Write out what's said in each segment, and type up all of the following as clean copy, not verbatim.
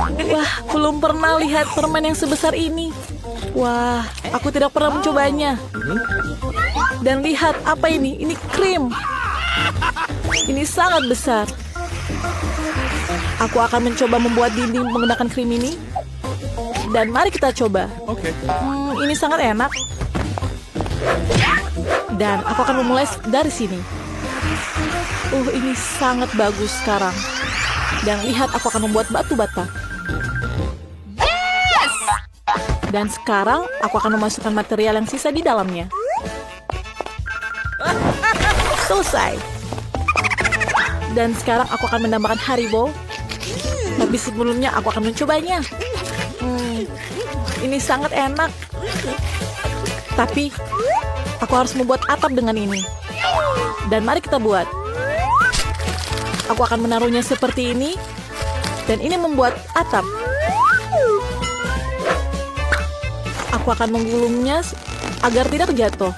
Wah, belum pernah lihat permen yang sebesar ini. Wah, aku tidak pernah mencobanya. Dan lihat, apa ini? Ini krim. Ini sangat besar. Aku akan mencoba membuat dinding menggunakan krim ini. Dan mari kita coba. Ini sangat enak. Dan aku akan memulai dari sini. Ini sangat bagus sekarang. Dan lihat, aku akan membuat batu bata. Dan sekarang aku akan memasukkan material yang sisa di dalamnya. Selesai. Dan sekarang aku akan menambahkan Haribo. Tapi sebelumnya aku akan mencobanya. Ini sangat enak. Tapi aku harus membuat atap dengan ini. Dan mari kita buat. Aku akan menaruhnya seperti ini. Dan ini membuat atap. Aku akan menggulungnya agar tidak jatuh.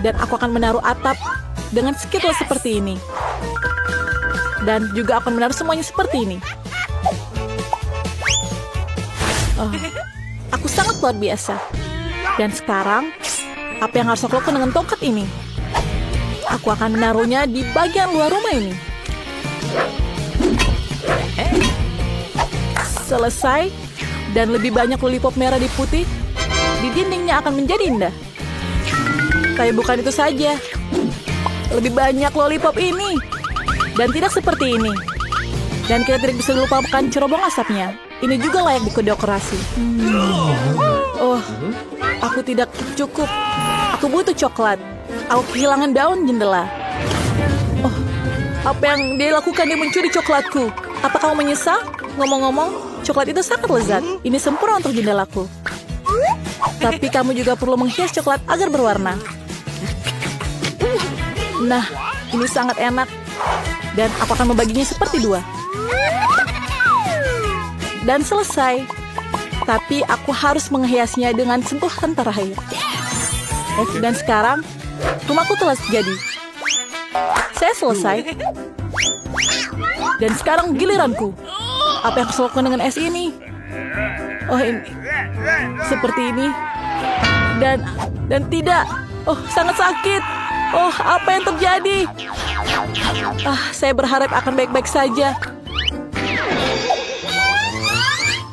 Dan aku akan menaruh atap dengan skill seperti ini. Dan juga akan menaruh semuanya seperti ini. Aku sangat luar biasa. Dan sekarang, apa yang harus aku lakukan dengan tongkat ini? Aku akan menaruhnya di bagian luar rumah ini. Selesai. Dan lebih banyak lollipop merah di putih. Di dindingnya akan menjadi indah. Tapi bukan itu saja. Lebih banyak lollipop ini. Dan tidak seperti ini. Dan kita tidak bisa lupakan cerobong asapnya. Ini juga layak didekorasi. Aku tidak cukup. Aku butuh coklat. Aku kehilangan daun jendela. Apa yang dia lakukan? Dia mencuri coklatku. Apa kamu menyesal? Ngomong-ngomong, coklat itu sangat lezat. Ini sempurna untuk jendelaku. Tapi kamu juga perlu menghias coklat agar berwarna. Nah, ini sangat enak. Dan aku akan membaginya seperti dua. Dan selesai. Tapi aku harus menghiasnya dengan sentuhan terakhir. Dan sekarang, rumahku telah jadi. Saya selesai. Dan sekarang giliranku. Apa yang aku lakukan dengan es ini? Ini. Seperti ini. Dan tidak. Sangat sakit. Apa yang terjadi? Saya berharap akan baik-baik saja.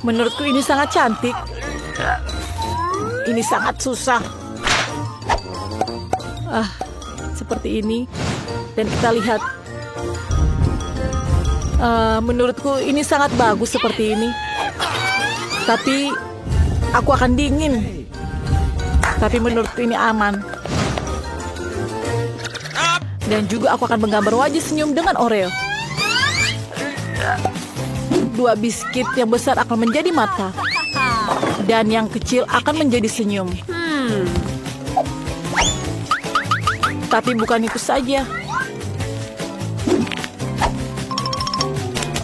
Menurutku ini sangat cantik. Ini sangat susah. Seperti ini. Dan kita lihat. Menurutku ini sangat bagus seperti ini. Tapi aku akan dingin. Tapi menurutku ini aman. Dan juga aku akan menggambar wajah senyum dengan Oreo. Dua biskuit yang besar akan menjadi mata. Dan yang kecil akan menjadi senyum. Tapi bukan itu saja.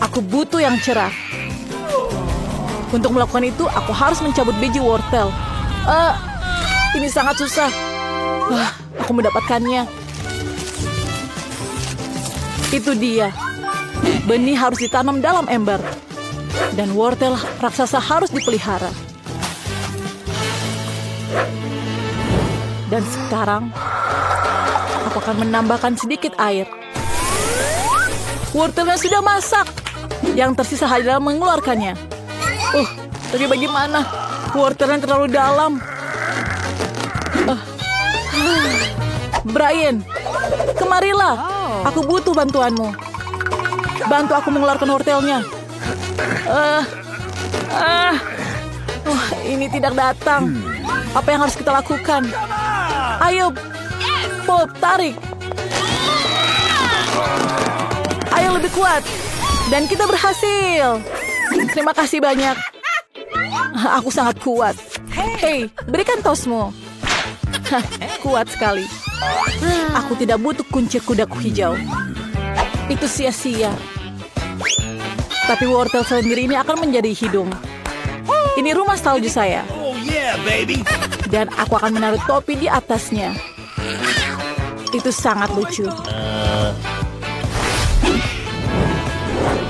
Aku butuh yang cerah. Untuk melakukan itu, aku harus mencabut biji wortel. Ini sangat susah. Aku mendapatkannya. Itu dia. Benih harus ditanam dalam ember. Dan wortel raksasa harus dipelihara. Dan sekarang, aku akan menambahkan sedikit air. Wortelnya sudah masak. Yang tersisa adalah mengeluarkannya. Tapi bagaimana? Wortelnya terlalu dalam. Brian, kemarilah. Aku butuh bantuanmu. Bantu aku mengeluarkan wortelnya. Ini tidak datang. Apa yang harus kita lakukan? Ayo, Pop, tarik. Ayo lebih kuat. Dan kita berhasil. Terima kasih banyak. Aku sangat kuat. Hei, berikan tosmu. Kuat sekali. Aku tidak butuh kuncir kudaku hijau. Itu sia-sia. Tapi wortel sendiri ini akan menjadi hidung. Ini rumah salju saya. Dan aku akan menaruh topi di atasnya. Itu sangat lucu.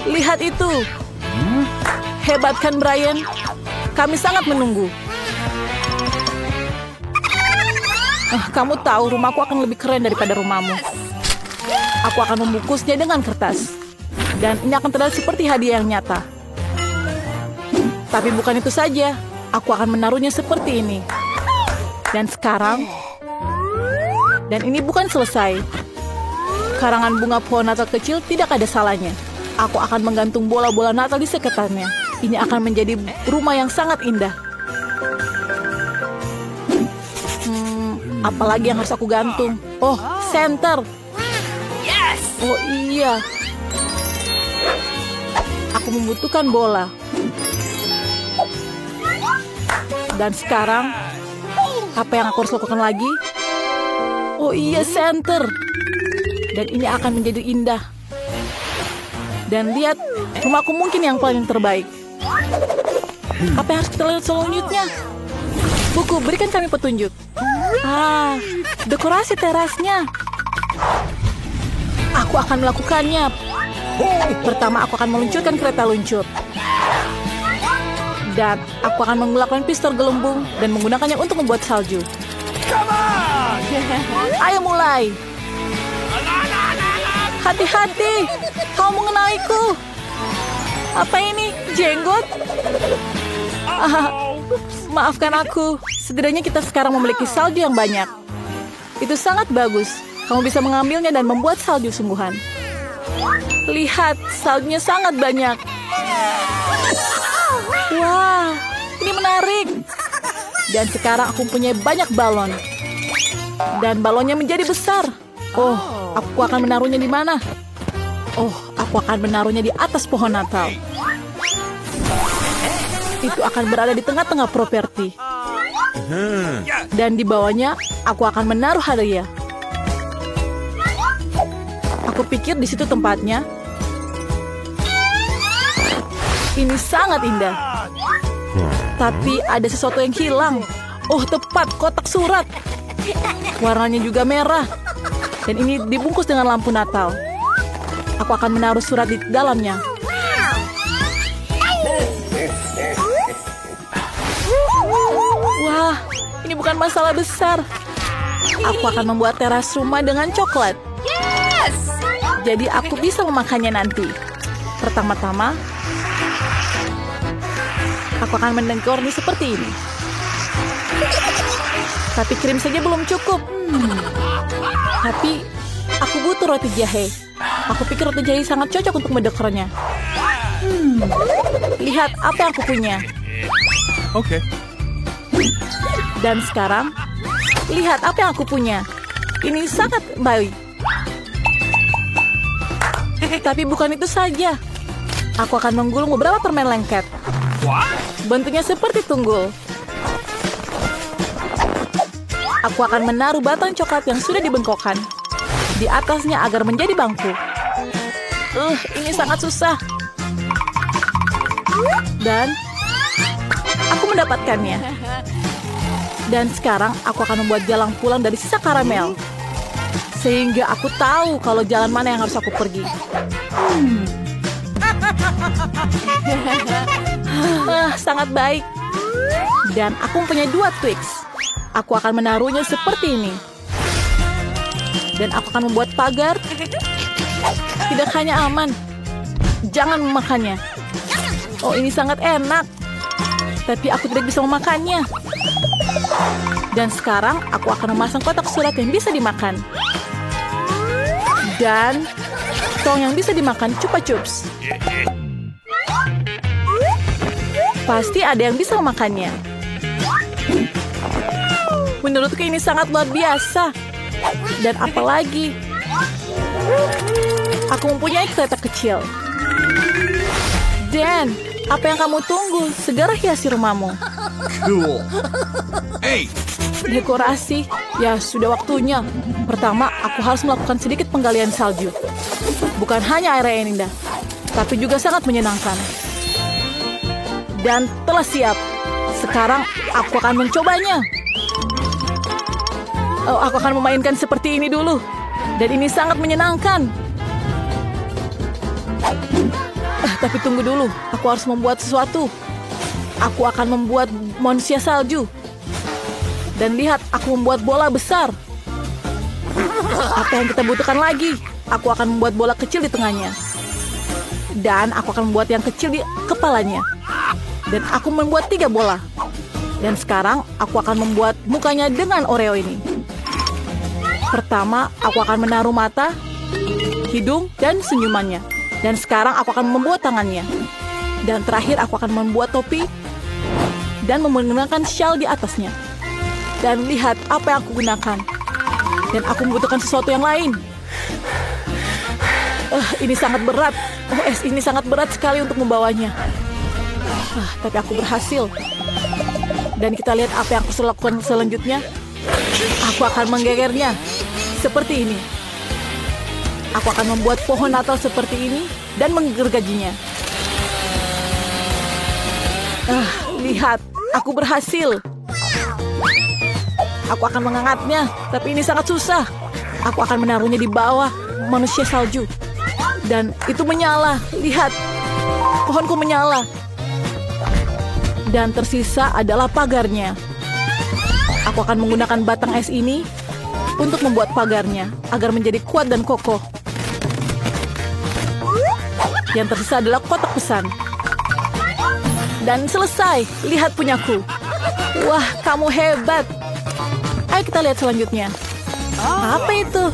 Lihat itu. Hebat kan, Brian? Kami sangat menunggu. Kamu tahu rumahku akan lebih keren daripada rumahmu. Aku akan membungkusnya dengan kertas. Dan ini akan terlihat seperti hadiah yang nyata. Tapi bukan itu saja. Aku akan menaruhnya seperti ini. Dan sekarang... Dan ini bukan selesai. Karangan bunga pohon Natal kecil tidak ada salahnya. Aku akan menggantung bola-bola Natal di sekitarnya. Ini akan menjadi rumah yang sangat indah. Apalagi yang harus aku gantung? Oh, senter. Oh iya. Aku membutuhkan bola. Dan sekarang, apa yang aku harus lakukan lagi? Oh iya, center. Dan ini akan menjadi indah. Dan lihat, rumahku mungkin yang paling terbaik. Apa yang harus kita lihat selanjutnya? Buku, berikan kami petunjuk. Dekorasi terasnya. Aku akan melakukannya. Pertama, aku akan meluncurkan kereta luncur. Dan aku akan menggunakan pistol gelembung dan menggunakannya untuk membuat salju. Ayo mulai. Hati-hati, kau mengenaiku. Apa ini, jenggot? Maafkan aku. Setidaknya kita sekarang memiliki salju yang banyak. Itu sangat bagus. Kamu bisa mengambilnya dan membuat salju sungguhan. Lihat, saljunya sangat banyak. Wah, ini menarik. Dan sekarang aku punya banyak balon. Dan balonnya menjadi besar. Oh, aku akan menaruhnya di mana? Oh, aku akan menaruhnya di atas pohon Natal. Itu akan berada di tengah-tengah properti. Dan di bawahnya, aku akan menaruh hadiah. Aku pikir di situ tempatnya. Ini sangat indah. Tapi ada sesuatu yang hilang. Oh, tepat, kotak surat. Warnanya juga merah. Dan ini dibungkus dengan lampu Natal. Aku akan menaruh surat di dalamnya. Wah, ini bukan masalah besar. Aku akan membuat teras rumah dengan coklat. Jadi aku bisa memakannya nanti. Pertama-tama, aku akan mendekornya seperti ini. Tapi krim saja belum cukup. Tapi aku butuh roti jahe. Aku pikir roti jahe sangat cocok untuk mendekornya. Lihat apa yang aku punya. Oke. Dan sekarang, lihat apa yang aku punya. Ini sangat baik. Tapi bukan itu saja. Aku akan menggulung beberapa permen lengket. Bentuknya seperti tunggul. Aku akan menaruh batang coklat yang sudah dibengkokkan di atasnya agar menjadi bangku. Ini sangat susah. Dan aku mendapatkannya. Dan sekarang aku akan membuat jalan pulang dari sisa karamel. Sehingga aku tahu kalau jalan mana yang harus aku pergi. Sangat baik. Dan aku mempunyai 2 Twix. Aku akan menaruhnya seperti ini. Dan aku akan membuat pagar. Tidak hanya aman. Jangan memakannya. Oh, ini sangat enak. Tapi aku tidak bisa memakannya. Dan sekarang aku akan memasang kotak surat yang bisa dimakan. Dan tong yang bisa dimakan Chupa Chups. Pasti ada yang bisa memakannya. Menurutku ini sangat luar biasa. Dan apalagi, aku mempunyai kereta kecil. Dan apa yang kamu tunggu? Segera hiasi rumahmu. Cool. Hey. Dekorasi, ya sudah waktunya. Pertama, aku harus melakukan sedikit penggalian salju. Bukan hanya area yang indah, tapi juga sangat menyenangkan. Dan telah siap. Sekarang aku akan mencobanya. Oh, aku akan memainkan seperti ini dulu. Dan ini sangat menyenangkan. Tapi tunggu dulu, aku harus membuat sesuatu. Aku akan membuat manusia salju. Dan lihat, aku membuat bola besar. Apa yang kita butuhkan lagi? Aku akan membuat bola kecil di tengahnya. Dan aku akan membuat yang kecil di kepalanya. Dan aku membuat 3 bola. Dan sekarang aku akan membuat mukanya dengan Oreo ini. Pertama, aku akan menaruh mata, hidung, dan senyumannya. Dan sekarang aku akan membuat tangannya. Dan terakhir aku akan membuat topi dan menggunakan shawl di atasnya. Dan lihat apa yang aku gunakan. Dan aku membutuhkan sesuatu yang lain. Ini sangat berat. Ini sangat berat sekali untuk membawanya. Tapi aku berhasil. Dan kita lihat apa yang aku lakukan selanjutnya. Aku akan menggegernya. Seperti ini. Aku akan membuat pohon Natal seperti ini. Dan menggergajinya. Lihat. Aku berhasil. Aku akan mengangkatnya. Tapi ini sangat susah. Aku akan menaruhnya di bawah manusia salju. Dan itu menyala. Lihat. Pohonku menyala. Dan tersisa adalah pagarnya. Aku akan menggunakan batang es ini untuk membuat pagarnya agar menjadi kuat dan kokoh. Yang tersisa adalah kotak pesan. Dan selesai. Lihat punyaku. Wah, kamu hebat. Ayo kita lihat selanjutnya. Apa itu?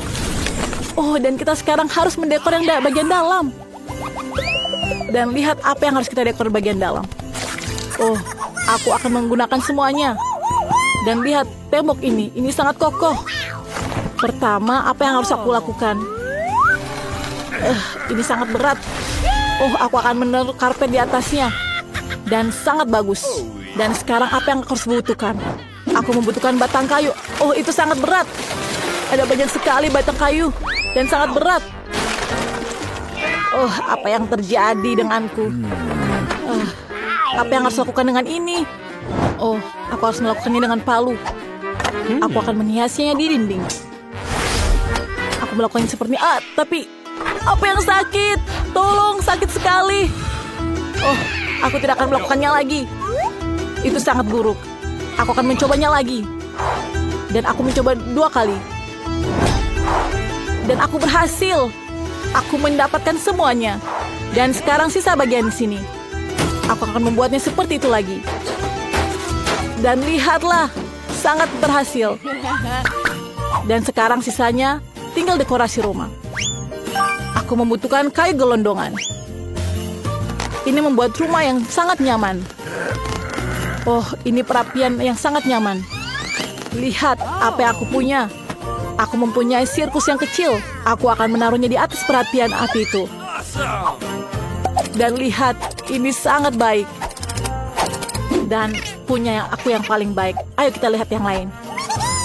Oh, dan kita sekarang harus mendekor yang bagian dalam. Dan lihat apa yang harus kita dekor bagian dalam. Oh, aku akan menggunakan semuanya. Dan lihat tembok ini sangat kokoh. Pertama, apa yang harus aku lakukan? Ini sangat berat. Oh, aku akan menaruh karpet di atasnya. Dan sangat bagus. Dan sekarang apa yang aku harus butuhkan? Aku membutuhkan batang kayu. Oh, itu sangat berat. Ada banyak sekali batang kayu. Dan sangat berat. Oh, apa yang terjadi denganku? Apa yang harus lakukan dengan ini? Oh, aku harus melakukannya dengan palu. Aku akan menghiasnya di dinding. Aku melakukannya seperti ini. Tapi apa yang sakit? Tolong, sakit sekali. Oh, aku tidak akan melakukannya lagi. Itu sangat buruk. Aku akan mencobanya lagi. Dan aku mencoba 2 kali. Dan aku berhasil. Aku mendapatkan semuanya. Dan sekarang sisa bagian sini. Aku akan membuatnya seperti itu lagi. Dan lihatlah, sangat berhasil. Dan sekarang sisanya tinggal dekorasi rumah. Aku membutuhkan kayu gelondongan. Ini membuat rumah yang sangat nyaman. Oh, ini perapian yang sangat nyaman. Lihat apa yang aku punya. Aku mempunyai sirkus yang kecil. Aku akan menaruhnya di atas perapian api itu. Dan lihat, ini sangat baik. Dan punya aku yang paling baik. Ayo kita lihat yang lain.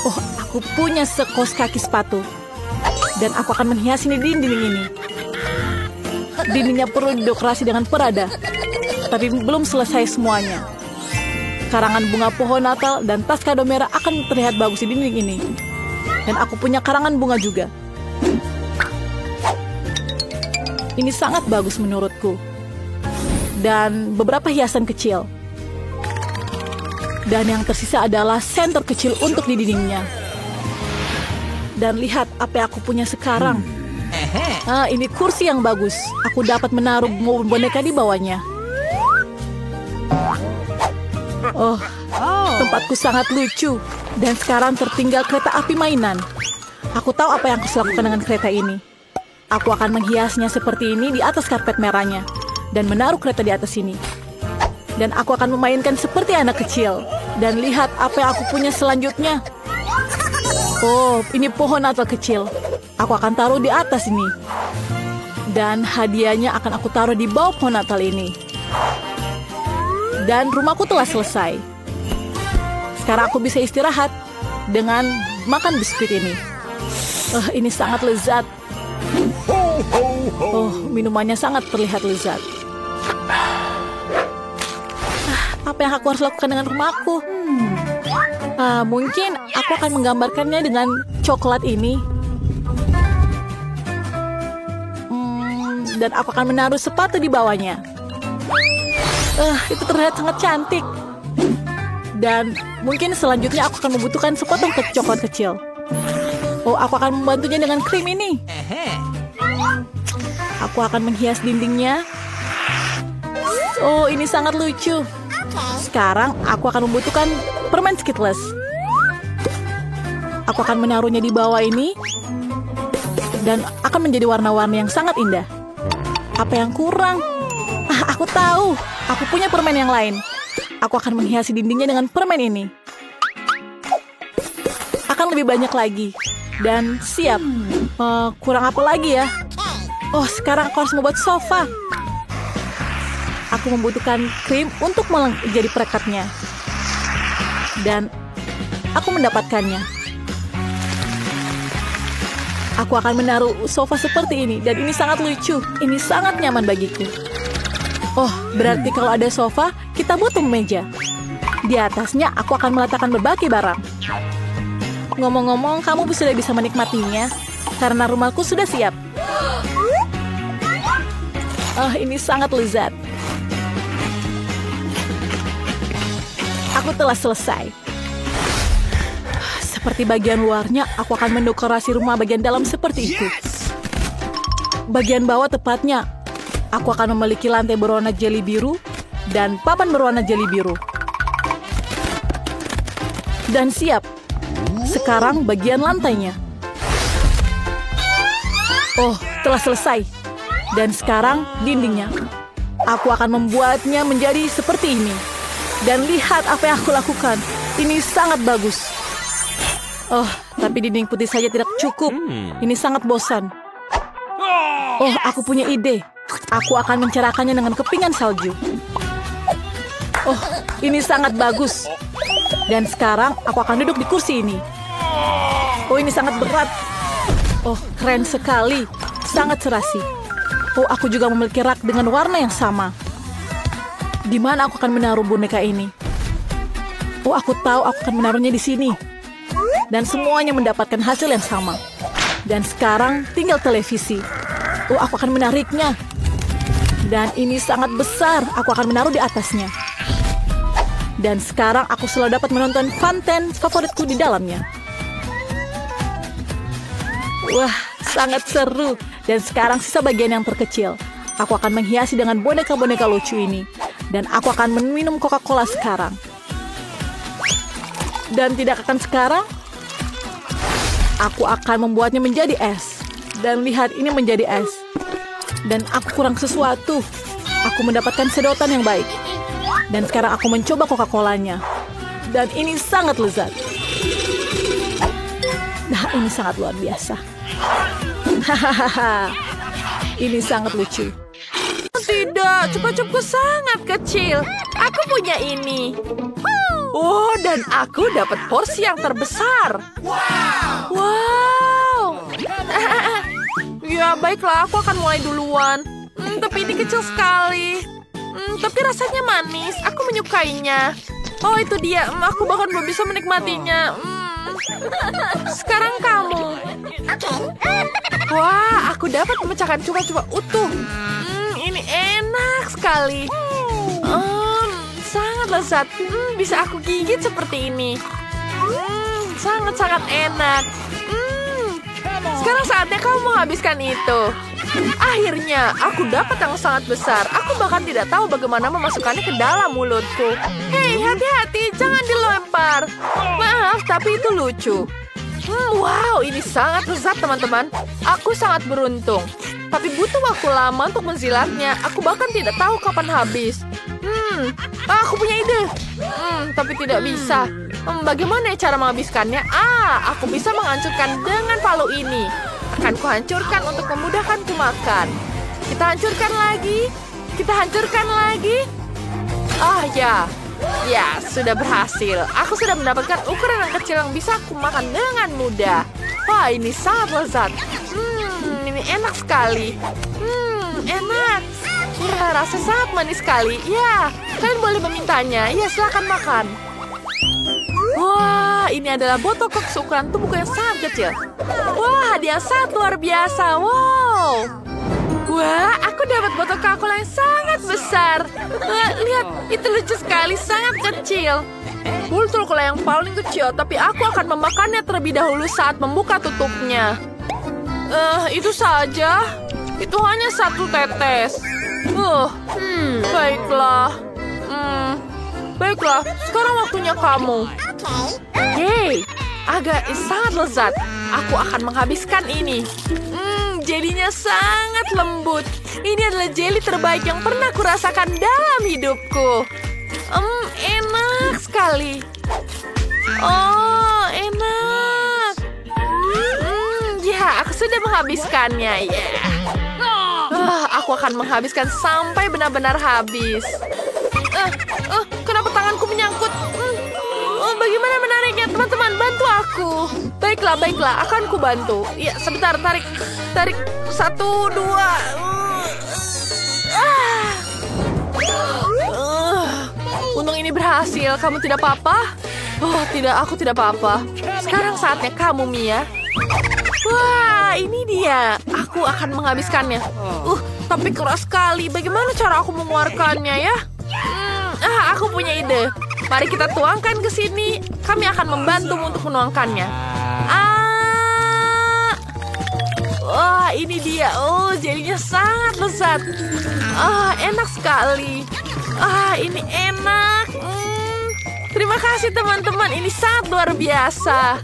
Oh, aku punya sekos kaki sepatu. Dan aku akan menghiasi di dinding ini. Dindingnya perlu didekorasi dengan perada. Tapi belum selesai semuanya. Karangan bunga pohon Natal dan tas kado merah akan terlihat bagus di dinding ini. Dan aku punya karangan bunga juga. Ini sangat bagus menurutku. Dan beberapa hiasan kecil. Dan yang tersisa adalah senter kecil untuk di dindingnya. Dan lihat apa yang aku punya sekarang. Ini kursi yang bagus. Aku dapat menaruh boneka di bawahnya. Oh, tempatku sangat lucu. Dan sekarang tertinggal kereta api mainan. Aku tahu apa yang harus lakukan dengan kereta ini. Aku akan menghiasnya seperti ini di atas karpet merahnya. Dan menaruh kereta di atas sini. Dan aku akan memainkan seperti anak kecil. Dan lihat apa yang aku punya selanjutnya. Oh, ini pohon Natal kecil. Aku akan taruh di atas ini. Dan hadiahnya akan aku taruh di bawah pohon Natal ini. Dan rumahku telah selesai. Sekarang aku bisa istirahat dengan makan biskuit ini. Ini sangat lezat. Oh, minumannya sangat terlihat lezat. Apa yang aku harus lakukan dengan rumahku? Mungkin aku akan menggambarkannya dengan coklat ini. Dan aku akan menaruh sepatu di bawahnya. Itu terlihat sangat cantik. Dan mungkin selanjutnya aku akan membutuhkan sepotong coklat kecil. Oh, aku akan membantunya dengan krim ini. Aku akan menghias dindingnya. Oh, ini sangat lucu. Sekarang aku akan membutuhkan permen Skittles. Aku akan menaruhnya di bawah ini. Dan akan menjadi warna-warni yang sangat indah. Apa yang kurang? Aku tahu. Aku punya permen yang lain. Aku akan menghiasi dindingnya dengan permen ini. Akan lebih banyak lagi. Dan siap. Kurang apa lagi ya? Oh, sekarang aku harus membuat sofa. Aku membutuhkan krim untuk menjadi perekatnya. Dan aku mendapatkannya. Aku akan menaruh sofa seperti ini. Dan ini sangat lucu. Ini sangat nyaman bagiku. Oh, berarti kalau ada sofa, kita butuh meja. Di atasnya aku akan meletakkan berbagai barang. Ngomong-ngomong, kamu sudah bisa menikmatinya. Karena rumahku sudah siap. Oh, ini sangat lezat. Aku telah selesai. Seperti bagian luarnya, aku akan mendekorasi rumah bagian dalam seperti itu. Bagian bawah tepatnya, aku akan memiliki lantai berwarna jeli biru dan papan berwarna jeli biru. Dan siap. Sekarang bagian lantainya. Oh, telah selesai. Dan sekarang dindingnya. Aku akan membuatnya menjadi seperti ini. Dan lihat apa yang aku lakukan. Ini sangat bagus. Oh, tapi dinding putih saja tidak cukup. Ini sangat bosan. Oh, aku punya ide. Aku akan mencerahkannya dengan kepingan salju. Oh, ini sangat bagus. Dan sekarang aku akan duduk di kursi ini. Oh, ini sangat berat. Oh, keren sekali. Sangat serasi. Oh, aku juga memiliki rak dengan warna yang sama. Di mana aku akan menaruh boneka ini? Oh, aku tahu aku akan menaruhnya di sini. Dan semuanya mendapatkan hasil yang sama. Dan sekarang tinggal televisi. Oh, aku akan menariknya. Dan ini sangat besar. Aku akan menaruh di atasnya. Dan sekarang aku selalu dapat menonton konten favoritku di dalamnya. Wah, sangat seru. Dan sekarang sisa bagian yang terkecil. Aku akan menghiasi dengan boneka-boneka lucu ini. Dan aku akan meminum Coca-Cola sekarang. Dan tidak akan sekarang. Aku akan membuatnya menjadi es. Dan lihat, ini menjadi es. Dan aku kurang sesuatu. Aku mendapatkan sedotan yang baik. Dan sekarang aku mencoba Coca-Colanya. Dan ini sangat lezat. Nah, ini sangat luar biasa. Hahaha. Ini sangat lucu. Tidak, cupa-cupku sangat kecil. Aku punya ini. Oh, dan aku dapat porsi yang terbesar. Wow. Ya, baiklah, aku akan mulai duluan. Tapi ini kecil sekali. Tapi rasanya manis. Aku menyukainya. Oh, itu dia. Aku bahkan belum bisa menikmatinya. Sekarang kamu. Wah, aku dapat memecahkan cupa-cupa utuh. Ini enak sekali. Sangat lezat. Bisa aku gigit seperti ini. Sangat-sangat enak. Sekarang saatnya kamu menghabiskan itu. Akhirnya, aku dapat yang sangat besar. Aku bahkan tidak tahu bagaimana memasukkannya ke dalam mulutku. Hei, hati-hati, jangan dilempar. Maaf, tapi itu lucu. Wow, ini sangat lezat, teman-teman. Aku sangat beruntung. Tapi butuh waktu lama untuk menzilatnya. Aku bahkan tidak tahu kapan habis. Aku punya ide. Tapi tidak bisa. Bagaimana cara menghabiskannya? Aku bisa menghancurkan dengan palu ini. Akan kuhancurkan untuk memudahkan ku makan. Kita hancurkan lagi. Kita hancurkan lagi. Ya. Ya, sudah berhasil. Aku sudah mendapatkan ukuran yang kecil yang bisa aku makan dengan mudah. Wah, ini sangat lezat. Ini enak sekali. Enak. Ya, rasa sangat manis sekali. Ya, kalian boleh memintanya. Ya, silakan makan. Wah, ini adalah botol kok seukuran tubuhku yang sangat kecil. Wah, hadiah sangat luar biasa. Wow. Wah, aku dapat botol Coca-Cola yang sangat besar. Lihat, itu lucu sekali, sangat kecil. Botol cola yang paling kecil, tapi aku akan memakannya terlebih dahulu saat membuka tutupnya. Itu saja. Itu hanya satu tetes. Baiklah. Baiklah, sekarang waktunya kamu. Hei, agak sangat lezat. Aku akan menghabiskan ini. Jelinya sangat lembut. Ini adalah jeli terbaik yang pernah kurasakan dalam hidupku. Enak sekali. Oh, enak. Ya, aku sudah menghabiskannya. Aku akan menghabiskan sampai benar-benar habis. Kenapa tanganku menyangkut? Bagaimana menariknya? Teman-teman, bantu aku. Baiklah, akan ku bantu. Ya, sebentar, tarik. 1, 2. Untung ini berhasil. Kamu tidak apa-apa? Oh, tidak, aku tidak apa-apa. Sekarang saatnya kamu, Mia. Wah, ini dia. Aku akan menghabiskannya. Tapi keras sekali. Bagaimana cara aku mengeluarkannya ya? Aku punya ide. Mari kita tuangkan ke sini. Kami akan membantumu untuk menuangkannya. Wah, ini dia. Oh, jadinya sangat lezat. Enak sekali. Ini enak. Terima kasih teman-teman. Ini sangat luar biasa.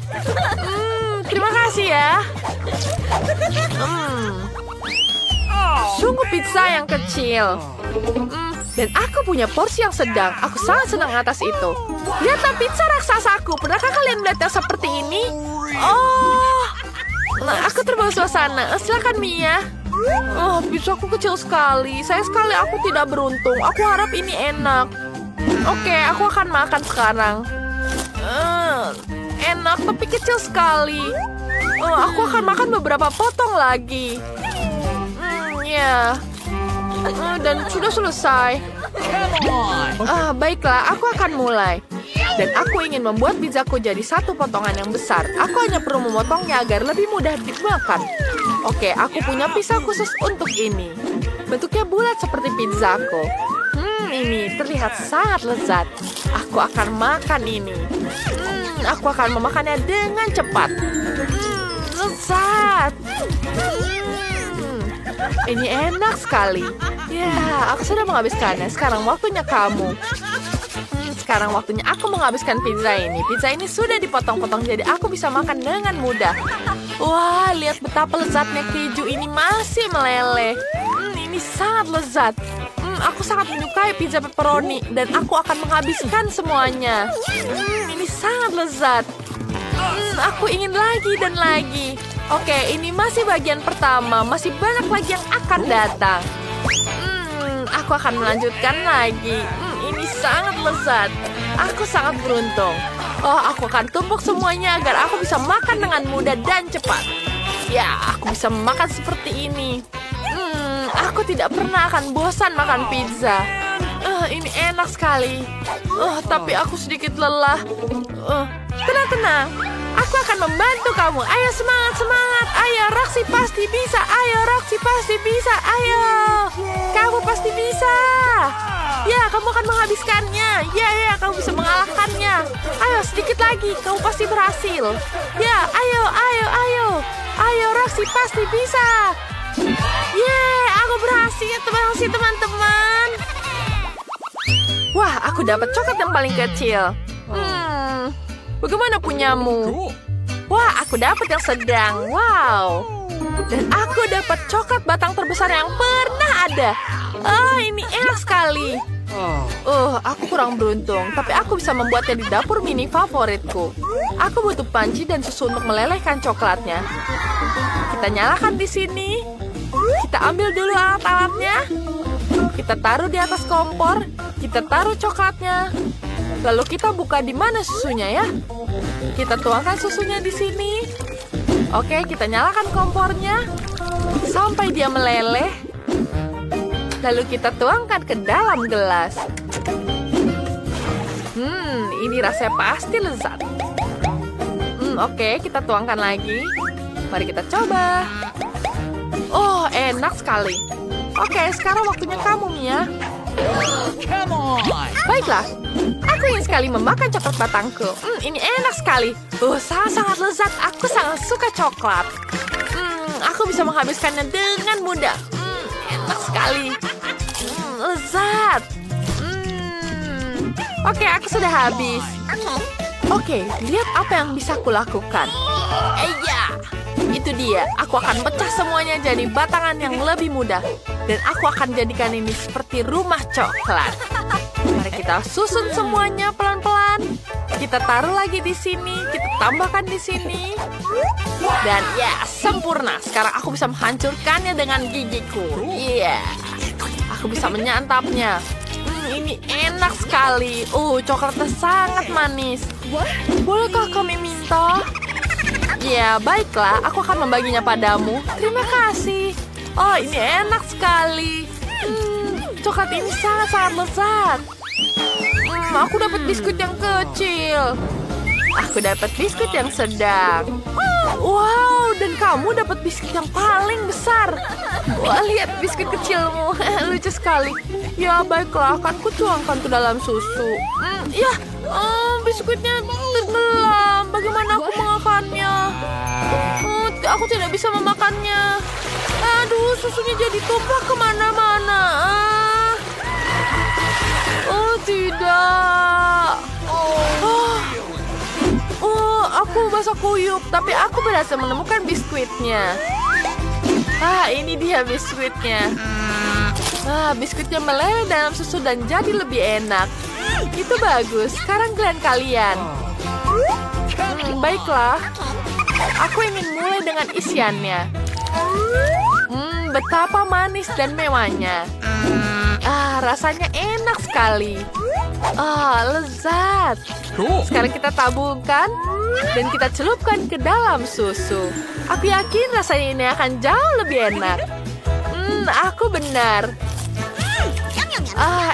Terima kasih ya. Sungguh pizza yang kecil. Dan aku punya porsi yang sedang. Aku sangat senang atas itu. Lihatlah pizza raksasaku. Pernahkah kalian melihat yang seperti ini? Aku terbawa suasana. Silakan Mia. Pizzaku kecil sekali. Sayang sekali aku tidak beruntung. Aku harap ini enak. Oke, aku akan makan sekarang. Enak tapi kecil sekali. Aku akan makan beberapa potong lagi. Ya. Dan sudah selesai. Baiklah, aku akan mulai. Dan aku ingin membuat pizzaku jadi satu potongan yang besar. Aku hanya perlu memotongnya agar lebih mudah dimakan. Oke, aku punya pisau khusus untuk ini. Bentuknya bulat seperti pizzaku. Ini terlihat sangat lezat. Aku akan makan ini. Aku akan memakannya dengan cepat. Lezat. Ini enak sekali. Ya, aku sudah menghabiskannya. Sekarang waktunya kamu. Sekarang waktunya aku menghabiskan pizza ini. Pizza ini sudah dipotong-potong jadi aku bisa makan dengan mudah. Wah, lihat betapa lezatnya keju ini masih meleleh. Ini sangat lezat. Aku sangat menyukai pizza pepperoni dan aku akan menghabiskan semuanya. Ini sangat lezat. Aku ingin lagi dan lagi. Oke, ini masih bagian pertama. Masih banyak lagi yang akan datang. Aku akan melanjutkan lagi. Ini sangat lezat. Aku sangat beruntung. Aku akan tumpuk semuanya agar aku bisa makan dengan mudah dan cepat. Ya, aku bisa makan seperti ini. Aku tidak pernah akan bosan makan pizza. Ini enak sekali. Tapi aku sedikit lelah. Tenang. Aku akan membantu kamu. Ayo semangat. Ayo, Roxy pasti bisa. Ayo, Roxy pasti bisa. Ayo. Kamu pasti bisa. Ya, kamu akan menghabiskannya. Ya, kamu bisa mengalahkannya. Ayo, sedikit lagi. Kamu pasti berhasil. Ya, ayo. Ayo, Roxy pasti bisa. Aku berhasil. Terima kasih, teman-teman. Wah, aku dapat coklat yang paling kecil. Bagaimana punyamu? Wah, aku dapat yang sedang. Wow. Dan aku dapat coklat batang terbesar yang pernah ada. Ini enak sekali. Aku kurang beruntung, tapi aku bisa membuatnya di dapur mini favoritku. Aku butuh panci dan susu untuk melelehkan coklatnya. Kita nyalakan di sini. Kita ambil dulu alat-alatnya. Kita taruh di atas kompor. Kita taruh coklatnya. Lalu kita buka di mana susunya ya? Kita tuangkan susunya di sini. Oke, kita nyalakan kompornya sampai dia meleleh. Lalu kita tuangkan ke dalam gelas. Ini rasanya pasti lezat. Oke, kita tuangkan lagi. Mari kita coba. Enak sekali. Oke, sekarang waktunya kamu, Mia. Baiklah, aku ingin sekali memakan coklat batangku. Ini enak sekali. Sangat lezat. Aku sangat suka coklat. Aku bisa menghabiskannya dengan mudah. Enak sekali. Lezat. Oke, aku sudah habis. Oke, lihat apa yang bisa kulakukan. Ya, itu dia. Aku akan pecah semuanya jadi batangan yang lebih mudah. Dan aku akan jadikan ini seperti rumah coklat. Mari kita susun semuanya pelan-pelan. Kita taruh lagi di sini. Kita tambahkan di sini. Dan ya, sempurna. Sekarang aku bisa menghancurkannya dengan gigiku. Iya. Aku bisa menyantapnya. Ini enak sekali. Coklatnya sangat manis. Bolehkah kami minta? Ya, baiklah. Aku akan membaginya padamu. Terima kasih. Ini enak sekali. Coklat ini sangat-sangat lezat. Aku dapat biskuit yang kecil. Aku dapat biskuit yang sedang. Wow, dan kamu dapat biskuit yang paling besar. Wah, lihat biskuit kecilmu. Lucu sekali. Ya, baiklah, akan kutuangkan ke dalam susu. Biskuitnya tenggelam. Bagaimana aku memakannya? Aku tidak bisa memakannya. Aduh, susunya jadi tumpah kemana-mana. Tidak. Aku basah kuyup, tapi aku berhasil menemukan biskuitnya. Ini dia biskuitnya. Biskuitnya meleleh dalam susu dan jadi lebih enak. Itu bagus. Sekarang kalian. Baiklah. Aku ingin mulai dengan isiannya. Betapa manis dan mewahnya. Rasanya enak sekali. Lezat. Sekarang kita tabungkan dan kita celupkan ke dalam susu. Aku yakin rasanya ini akan jauh lebih enak. Aku benar.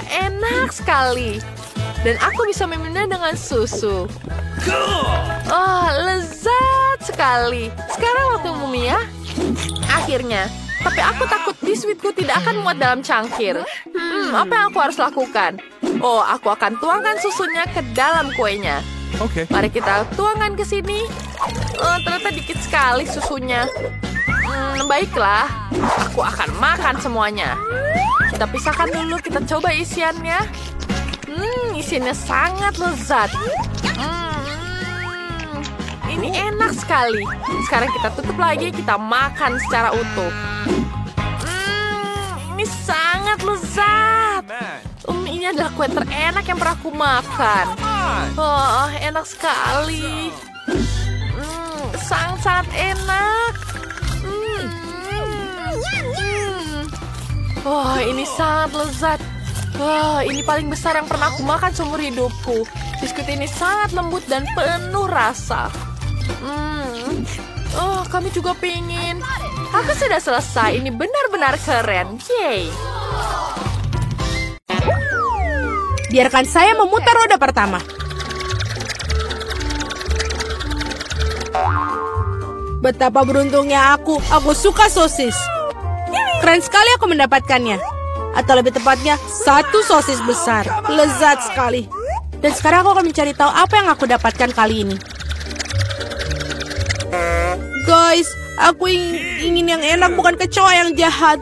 Enak sekali. Dan aku bisa meminumnya dengan susu. Lezat sekali. Sekarang waktumu, Mia. Akhirnya. Tapi aku takut biskuitku tidak akan muat dalam cangkir. Apa yang aku harus lakukan? Aku akan tuangkan susunya ke dalam kuenya. Oke. Mari kita tuangkan ke sini. Ternyata dikit sekali susunya. Baiklah. Aku akan makan semuanya. Kita pisahkan dulu, kita coba isiannya. Isiannya sangat lezat. Ini enak sekali. Sekarang kita tutup lagi, kita makan secara utuh. Ini sangat lezat. Ini adalah kue terenak yang pernah aku makan. Enak sekali. Sangat-sangat enak. Ini sangat lezat. Ini paling besar yang pernah aku makan seumur hidupku. Biskuit ini sangat lembut dan penuh rasa. Kami juga pingin. Aku sudah selesai. Ini benar-benar keren. Yeay. Biarkan saya memutar roda pertama. Betapa beruntungnya aku. Aku suka sosis. Keren sekali aku mendapatkannya. Atau lebih tepatnya, satu sosis besar. Lezat sekali. Dan sekarang aku akan mencari tahu apa yang aku dapatkan kali ini. Guys, aku ingin yang enak, bukan kecoa yang jahat.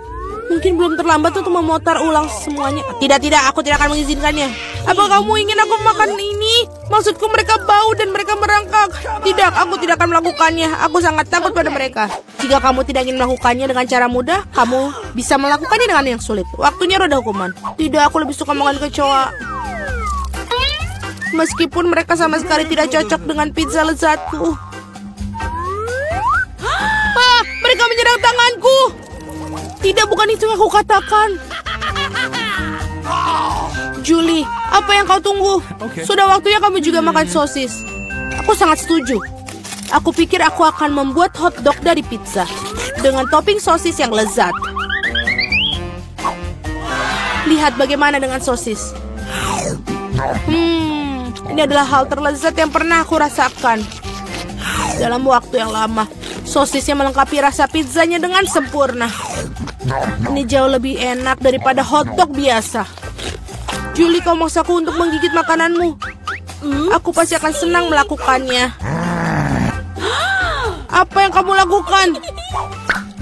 Mungkin belum terlambat untuk memutar ulang semuanya. Tidak, aku tidak akan mengizinkannya. Apa kamu ingin aku makan ini? Maksudku mereka bau dan mereka merangkak. Tidak, aku tidak akan melakukannya. Aku sangat takut pada mereka. Jika kamu tidak ingin melakukannya dengan cara mudah, kamu bisa melakukannya dengan yang sulit. Waktunya roda hukuman. Tidak, aku lebih suka makan kecoa. Meskipun mereka sama sekali tidak cocok dengan pizza lezatku. Mereka menyerang tanganku. Tidak, bukan itu yang aku katakan. Julie, apa yang kau tunggu? Sudah waktunya kamu juga makan sosis. Aku sangat setuju. Aku pikir aku akan membuat hotdog dari pizza dengan topping sosis yang lezat. Lihat bagaimana dengan sosis. Ini adalah hal terlezat yang pernah aku rasakan. Dalam waktu yang lama, sosisnya melengkapi rasa pizzanya dengan sempurna. Ini jauh lebih enak daripada hotdog biasa. Julie, kau maksaku untuk menggigit makananmu. Aku pasti akan senang melakukannya. Apa yang kamu lakukan?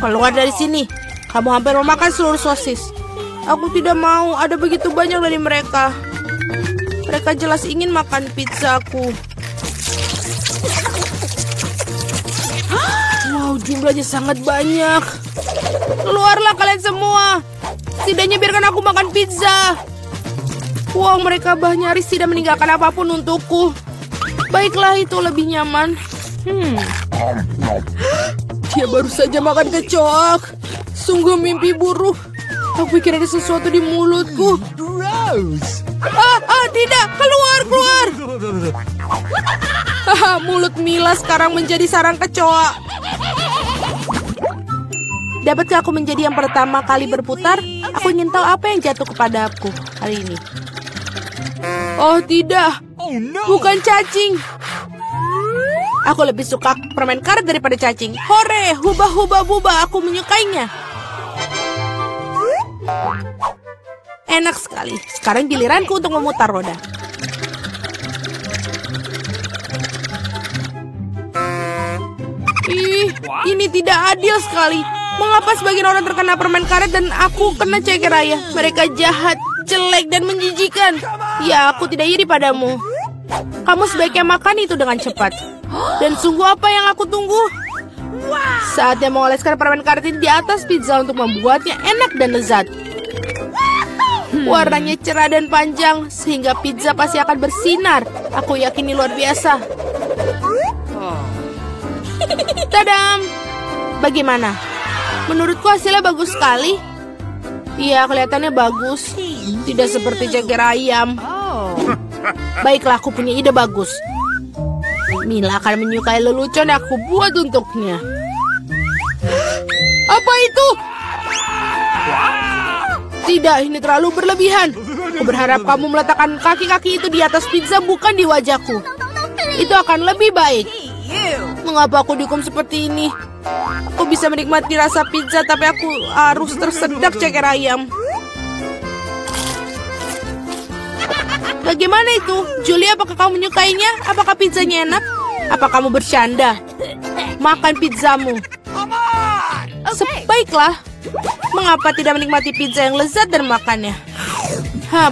Keluar dari sini. Kamu hampir memakan seluruh sosis. Aku tidak mau, ada begitu banyak dari mereka. Mereka jelas ingin makan pizzaku. Wow, jumlahnya sangat banyak. Keluarlah kalian semua. Setidaknya biarkan aku makan pizza. Wow, mereka nyaris tidak meninggalkan apapun untukku. Baiklah, itu lebih nyaman. Dia baru saja makan kecoak. Sungguh mimpi buruk. Aku pikir ada sesuatu di mulutku. Tidak, keluar. Mulut Mila sekarang menjadi sarang kecoa. Dapatkah aku menjadi yang pertama kali berputar? Aku ingin tahu apa yang jatuh kepada aku hari ini. Oh tidak, bukan cacing. Aku lebih suka permen karet daripada cacing. Hore, hubah, aku menyukainya. Enak sekali. Sekarang giliranku untuk memutar roda. Ini tidak adil sekali. Mengapa sebagian orang terkena permen karet dan aku kena ceker raya? Mereka jahat, jelek, dan menjijikan. Ya, aku tidak iri padamu. Kamu sebaiknya makan itu dengan cepat. Dan sungguh apa yang aku tunggu? Saatnya mengoleskan permen karet ini di atas pizza untuk membuatnya enak dan lezat. Warnanya cerah dan panjang, sehingga pizza pasti akan bersinar. Aku yakin ini luar biasa. Tadam! Bagaimana? Menurutku hasilnya bagus sekali. Iya, kelihatannya bagus. Tidak seperti ceker ayam. Baiklah, aku punya ide bagus. Mila akan menyukai lelucon yang aku buat untuknya. Apa itu? Tidak, ini terlalu berlebihan. Aku berharap kamu meletakkan kaki-kaki itu di atas pizza, bukan di wajahku. Itu akan lebih baik. Mengapa aku dihukum seperti ini? Aku bisa menikmati rasa pizza, tapi aku harus tersedak ceker ayam. Bagaimana itu? Julie, apakah kamu menyukainya? Apakah pizzanya enak? Apa kamu bercanda? Makan pizzamu. Sebaiklah. Mengapa tidak menikmati pizza yang lezat dan makannya?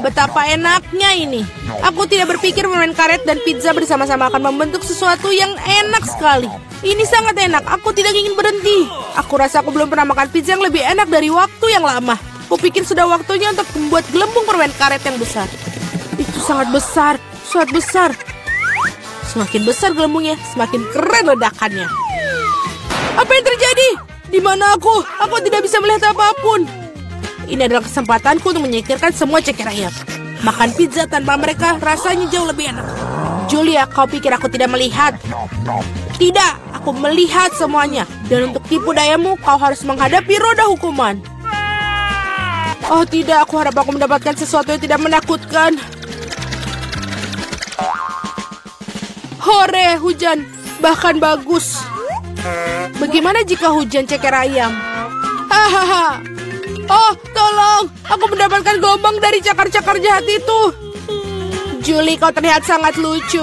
Betapa enaknya ini. Aku tidak berpikir permen karet dan pizza bersama-sama akan membentuk sesuatu yang enak sekali. Ini sangat enak, aku tidak ingin berhenti. Aku rasa aku belum pernah makan pizza yang lebih enak dari waktu yang lama. Aku pikir sudah waktunya untuk membuat gelembung permen karet yang besar. Itu sangat besar, sangat besar. Semakin besar gelembungnya, semakin keren ledakannya. Apa yang terjadi? Di mana aku? Aku tidak bisa melihat apapun. Ini adalah kesempatanku untuk menyingkirkan semua ceker ayam. Makan pizza tanpa mereka rasanya jauh lebih enak. Julia, kau pikir aku tidak melihat? Tidak, aku melihat semuanya. Dan untuk tipu dayamu, kau harus menghadapi roda hukuman. Oh tidak, aku harap aku mendapatkan sesuatu yang tidak menakutkan. Hore, hujan. Bahkan bagus. Bagaimana jika hujan ceker ayam? Hahaha. Oh, tolong. Aku mendapatkan gelombang dari cakar-cakar jahat itu. Julie, kau terlihat sangat lucu.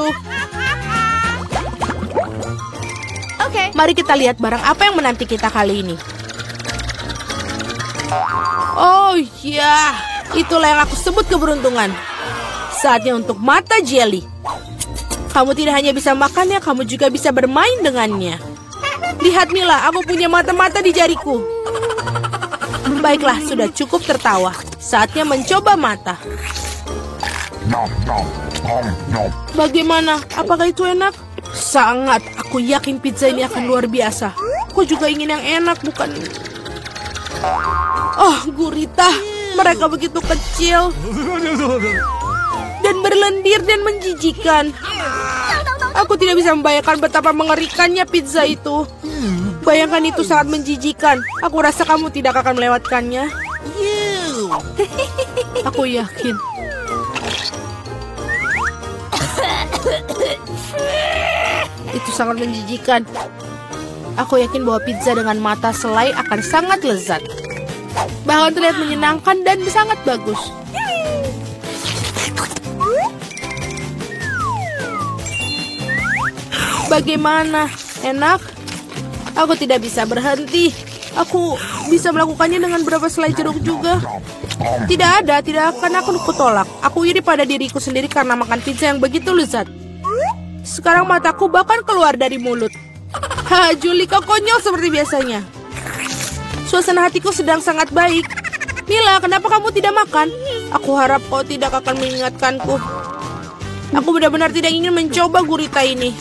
Oke. Mari kita lihat barang apa yang menanti kita kali ini. Oh ya, itulah yang aku sebut keberuntungan. Saatnya untuk mata jelly. Kamu tidak hanya bisa makannya, kamu juga bisa bermain dengannya. Lihat Mila, aku punya mata-mata di jariku. Baiklah, sudah cukup tertawa. Saatnya mencoba mata. Bagaimana? Apakah itu enak? Sangat. Aku yakin pizza ini akan luar biasa. Aku juga ingin yang enak, bukan? Oh, gurita. Mereka begitu kecil. Dan berlendir dan menjijikan. Aku tidak bisa membayangkan betapa mengerikannya pizza itu. Bayangkan itu sangat menjijikan. Aku rasa kamu tidak akan melewatkannya. Aku yakin. Itu sangat menjijikan. Aku yakin bahwa pizza dengan mata selai akan sangat lezat. Bahkan terlihat menyenangkan dan sangat bagus. Bagaimana? Enak? Aku tidak bisa berhenti. Aku bisa melakukannya dengan beberapa selai jeruk juga. Tidak akan aku tolak. Aku iri pada diriku sendiri karena makan pizza yang begitu lezat. Sekarang mataku bahkan keluar dari mulut. Ha, Julie, kau konyol seperti biasanya. Suasana hatiku sedang sangat baik. Mila, kenapa kamu tidak makan? Aku harap kau tidak akan mengingatkanku. Aku benar-benar tidak ingin mencoba gurita ini.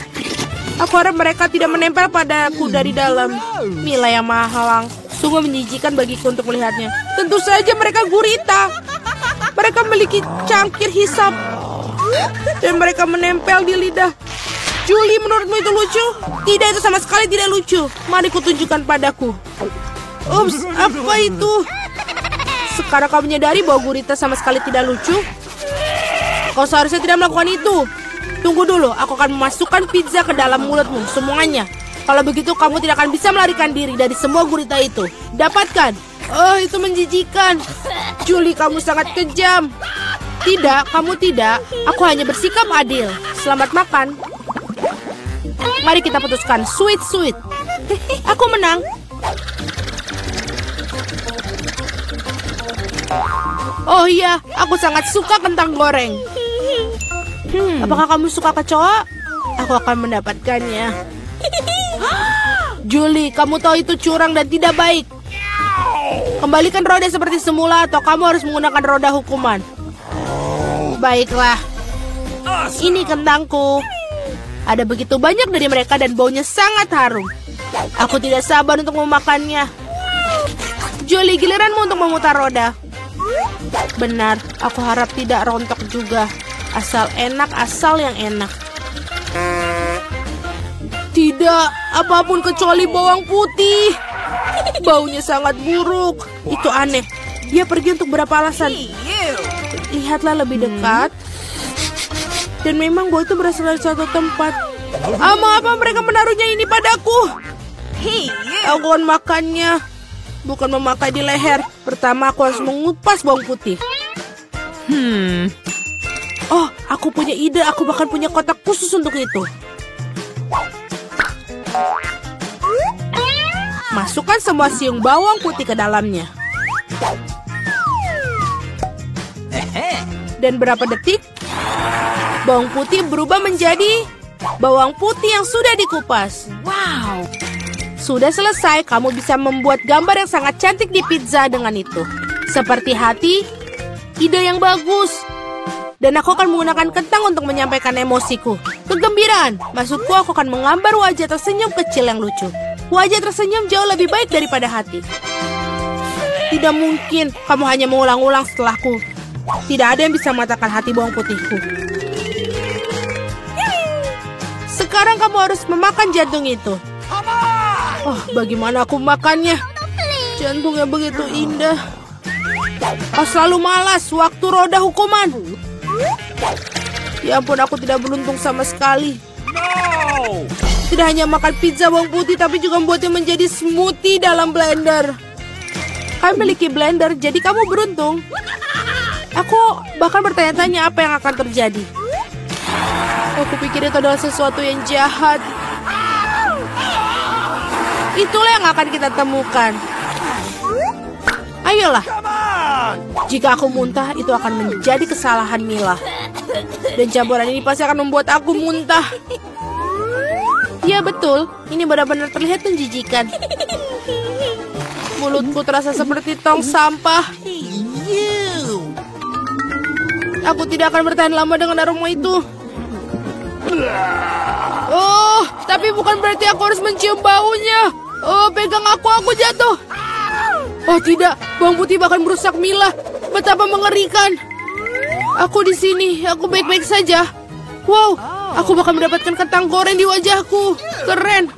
Aku harap mereka tidak menempel padaku dari dalam. Mila yang mahalang. Sungguh menjijikan bagiku untuk melihatnya. Tentu saja mereka gurita. Mereka memiliki cangkir hisap. Dan mereka menempel di lidah. Julie, menurutmu itu lucu? Tidak, itu sama sekali tidak lucu. Mari kutunjukkan padaku. Ups, apa itu? Sekarang kau menyadari bahwa gurita sama sekali tidak lucu? Kau seharusnya tidak melakukan itu. Tunggu dulu, aku akan memasukkan pizza ke dalam mulutmu, semuanya. Kalau begitu, kamu tidak akan bisa melarikan diri dari semua gurita itu. Dapatkan. Oh, itu menjijikan. Julie, kamu sangat kejam. Tidak, kamu tidak. Aku hanya bersikap adil. Selamat makan. Mari kita putuskan. Sweet. Aku menang. Oh iya, aku sangat suka kentang goreng. Apakah kamu suka kecoa? Aku akan mendapatkannya. Julie, kamu tahu itu curang dan tidak baik. Kembalikan roda seperti semula atau kamu harus menggunakan roda hukuman. Baiklah. Ini kentangku. Ada begitu banyak dari mereka dan baunya sangat harum. Aku tidak sabar untuk memakannya. Julie, giliranmu untuk memutar roda. Benar, aku harap tidak rontok juga. Asal enak, asal yang enak. Tidak, apapun kecuali bawang putih. Baunya sangat buruk. Itu aneh. Dia pergi untuk berapa alasan? Lihatlah lebih dekat. Dan memang bau itu berasal dari suatu tempat. Mengapa mereka menaruhnya ini padaku? Aku akan makannya. Bukan memakai di leher. Pertama aku harus mengupas bawang putih. Oh, aku punya ide. Aku bahkan punya kotak khusus untuk itu. Masukkan semua siung bawang putih ke dalamnya. Dan berapa detik, bawang putih berubah menjadi bawang putih yang sudah dikupas. Wow. Sudah selesai, kamu bisa membuat gambar yang sangat cantik di pizza dengan itu. Seperti hati, ide yang bagus. Dan aku akan menggunakan kentang untuk menyampaikan emosiku. Kegembiraan, maksudku aku akan menggambar wajah tersenyum kecil yang lucu. Wajah tersenyum jauh lebih baik daripada hati. Tidak mungkin, kamu hanya mengulang-ulang setelahku. Tidak ada yang bisa mengatakan hati bawang putihku. Sekarang kamu harus memakan jantung itu. Oh, bagaimana aku makannya? Jantungnya begitu indah. Kau selalu malas waktu roda hukuman. Ya ampun, aku tidak beruntung sama sekali. Tidak hanya makan pizza bawang putih, tapi juga membuatnya menjadi smoothie dalam blender. Kamu memiliki blender, jadi kamu beruntung. Aku bahkan bertanya-tanya apa yang akan terjadi. Aku pikir itu adalah sesuatu yang jahat. Itulah yang akan kita temukan. Ayolah. Jika aku muntah, itu akan menjadi kesalahan Mila. Dan campuran ini pasti akan membuat aku muntah. Ya betul, ini benar-benar terlihat menjijikan. Mulutku terasa seperti tong sampah. Aku tidak akan bertahan lama dengan aroma itu. Oh, tapi bukan berarti aku harus mencium baunya. Oh, pegang aku jatuh. Oh tidak, bawang putih bahkan merusak Mila. Betapa mengerikan. Aku di sini, aku baik-baik saja. Wow, aku bahkan mendapatkan kentang goreng di wajahku. Keren.